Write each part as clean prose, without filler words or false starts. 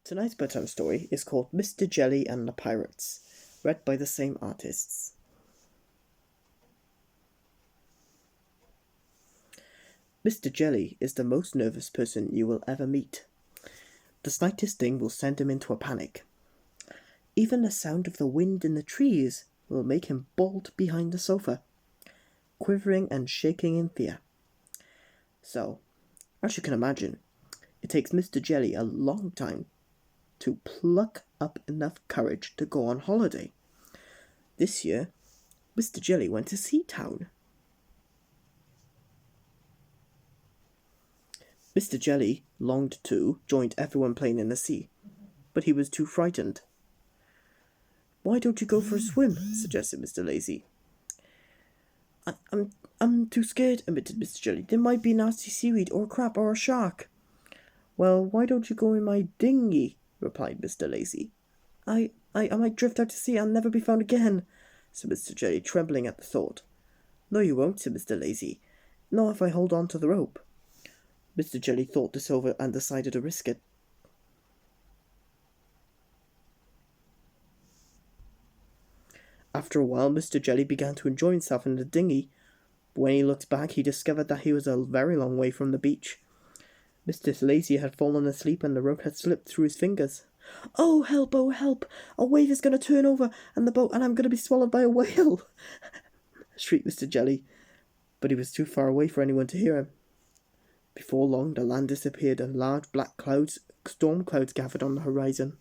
Tonight's bedtime story is called Mr. Jelly and the Pirates, read by the same artists. Mr. Jelly is the most nervous person you will ever meet. The slightest thing will send him into a panic. Even the sound of the wind in the trees will make him bolt behind the sofa, quivering and shaking in fear. So, as you can imagine, it takes Mr. Jelly a long time to pluck up enough courage to go on holiday. This year, Mr. Jelly went to Seatown. Mr. Jelly longed to join everyone playing in the sea, but he was too frightened. "Why don't you go for a swim?" suggested Mr. Lazy. I'm too scared," admitted Mr. Jelly. "There might be nasty seaweed, or a crab, or a shark." "Well, why don't you go in my dinghy?" replied Mr. Lazy. I might drift out to sea and never be found again," said Mr. Jelly, trembling at the thought. "No, you won't," said Mr. Lazy. "Not if I hold on to the rope." Mr. Jelly thought this over and decided to risk it. After a while, Mr. Jelly began to enjoy himself in the dinghy. But when he looked back, he discovered that he was a very long way from the beach. Mr. Lazy had fallen asleep and the rope had slipped through his fingers. "Oh, help, oh, help! A wave is going to turn over and I'm going to be swallowed by a whale!" shrieked Mr. Jelly, but he was too far away for anyone to hear him. Before long, the land disappeared and large black storm clouds gathered on the horizon.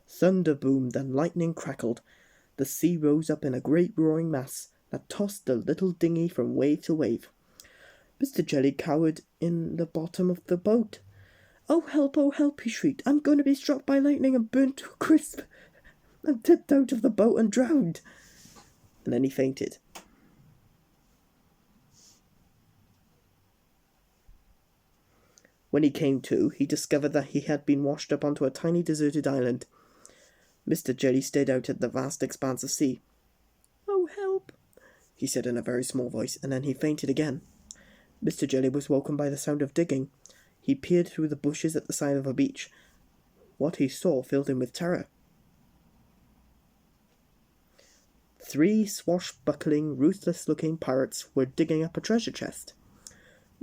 Thunder boomed and lightning crackled. The sea rose up in a great roaring mass that tossed the little dinghy from wave to wave. Mr. Jelly cowered in the bottom of the boat. Oh, help, he shrieked. "I'm going to be struck by lightning and burnt to a crisp." And tipped out of the boat and drowned. And then he fainted. When he came to, he discovered that he had been washed up onto a tiny deserted island. Mr. Jelly stared out at the vast expanse of sea. "Oh, help," he said in a very small voice, and then he fainted again. Mr. Jelly was woken by the sound of digging. He peered through the bushes at the side of a beach. What he saw filled him with terror. 3 swashbuckling, ruthless-looking pirates were digging up a treasure chest.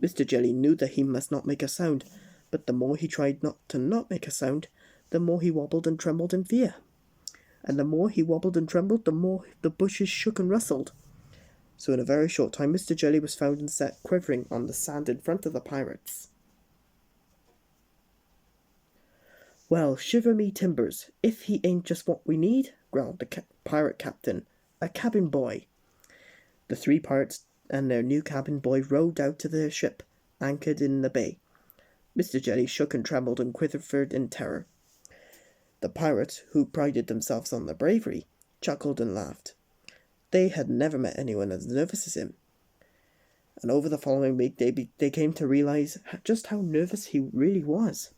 Mr. Jelly knew that he must not make a sound, but the more he tried not make a sound, the more he wobbled and trembled in fear. And the more he wobbled and trembled, the more the bushes shook and rustled. So in a very short time, Mr. Jelly was found and set quivering on the sand in front of the pirates. "Well, shiver me timbers, if he ain't just what we need," growled the pirate captain. "A cabin boy." The 3 pirates and their new cabin boy rowed out to their ship, anchored in the bay. Mr. Jelly shook and trembled and quivered in terror. The pirates, who prided themselves on their bravery, chuckled and laughed. They had never met anyone as nervous as him. And over the following week, they came to realize just how nervous he really was.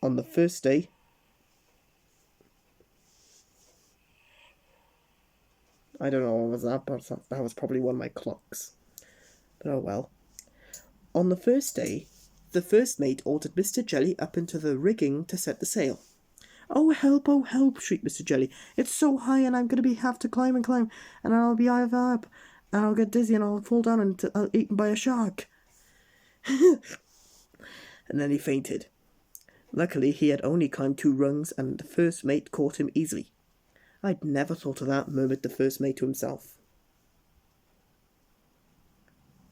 On the first day, I don't know what was that, but that was probably one of my clocks. But oh well. On the first day, the first mate ordered Mr. Jelly up into the rigging to set the sail. Oh, help, shrieked Mr. Jelly. "It's so high and I'm going to have to climb and climb, and I'll be either up, and I'll get dizzy and I'll fall down and I'll eaten by a shark." And then he fainted. Luckily, he had only climbed 2 rungs, and the first mate caught him easily. "I'd never thought of that," murmured the first mate to himself.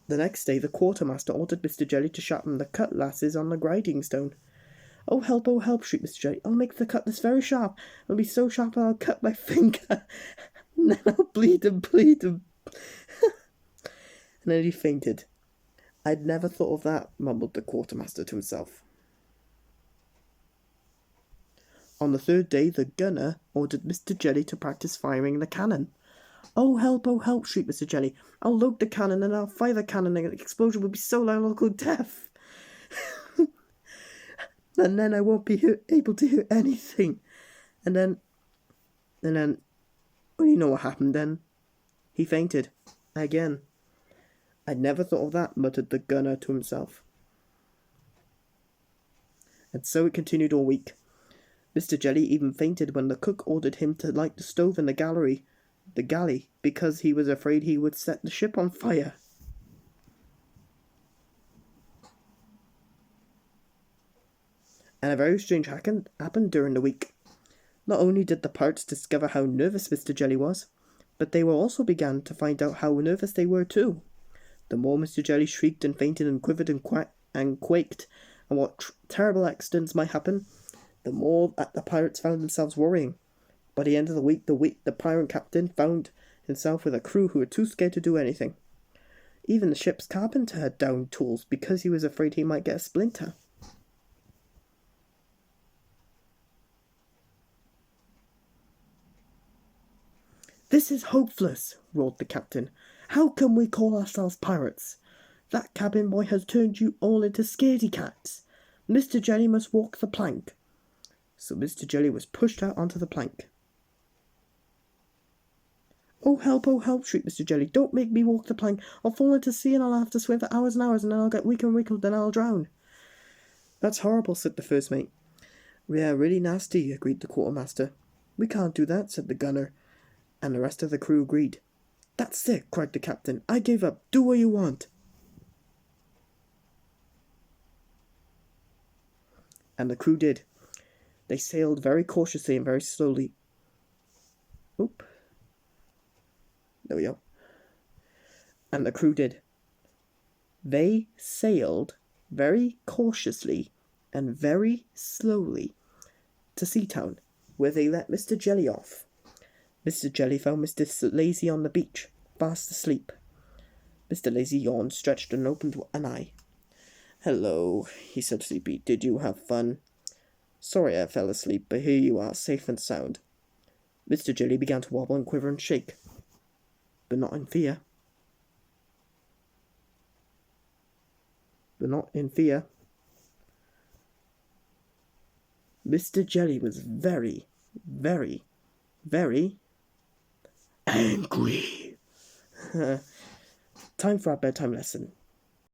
The next day, the quartermaster ordered Mr. Jelly to sharpen the cutlasses on the grinding stone. Oh, help, shrieked Mr. Jelly. "I'll make the cutlass very sharp. It'll be so sharp I'll cut my finger. And then I'll bleed and bleed and..." And then he fainted. "I'd never thought of that," mumbled the quartermaster to himself. On the 3rd day, the gunner ordered Mr. Jelly to practice firing the cannon. Oh, help, shrieked Mr. Jelly. "I'll load the cannon and I'll fire the cannon and the explosion will be so loud I'll go deaf." and then I won't be able to hear anything. And then, well, you know what happened then. He fainted. Again. I'd never thought of that, muttered the gunner to himself. And so it continued all week. Mr. Jelly even fainted when the cook ordered him to light the stove in the galley, because he was afraid he would set the ship on fire. And a very strange happened during the week. Not only did the pirates discover how nervous Mr. Jelly was, but they also began to find out how nervous they were too. The more Mr. Jelly shrieked and fainted and quivered and quaked, and what terrible accidents might happen, the more the pirates found themselves worrying. By the end of the week, the pirate captain found himself with a crew who were too scared to do anything. Even the ship's carpenter had downed tools because he was afraid he might get a splinter. "This is hopeless," roared the captain. "How can we call ourselves pirates? That cabin boy has turned you all into scaredy cats. Mr. Jelly must walk the plank." So Mr. Jelly was pushed out onto the plank. Oh, help, shrieked Mr. Jelly. "Don't make me walk the plank. I'll fall into sea and I'll have to swim for hours and hours, and then I'll get weaker and weaker, then I'll drown." "That's horrible," said the first mate. "Yeah, really nasty," agreed the quartermaster. "We can't do that," said the gunner, and the rest of the crew agreed. "That's it," cried the captain. "I give up. Do what you want." And the crew did. They sailed very cautiously and very slowly. Oop. There we go. And the crew did. They sailed very cautiously and very slowly to Seatown, where they let Mr. Jelly off. Mr. Jelly found Mr. Lazy on the beach, fast asleep. Mr. Lazy yawned, stretched, and opened an eye. "Hello," he said sleepy. "Did you have fun?" "Sorry I fell asleep, but here you are, safe and sound." Mr. Jelly began to wobble and quiver and shake, but not in fear. Mr. Jelly was very, very, very angry. Time for our bedtime lesson.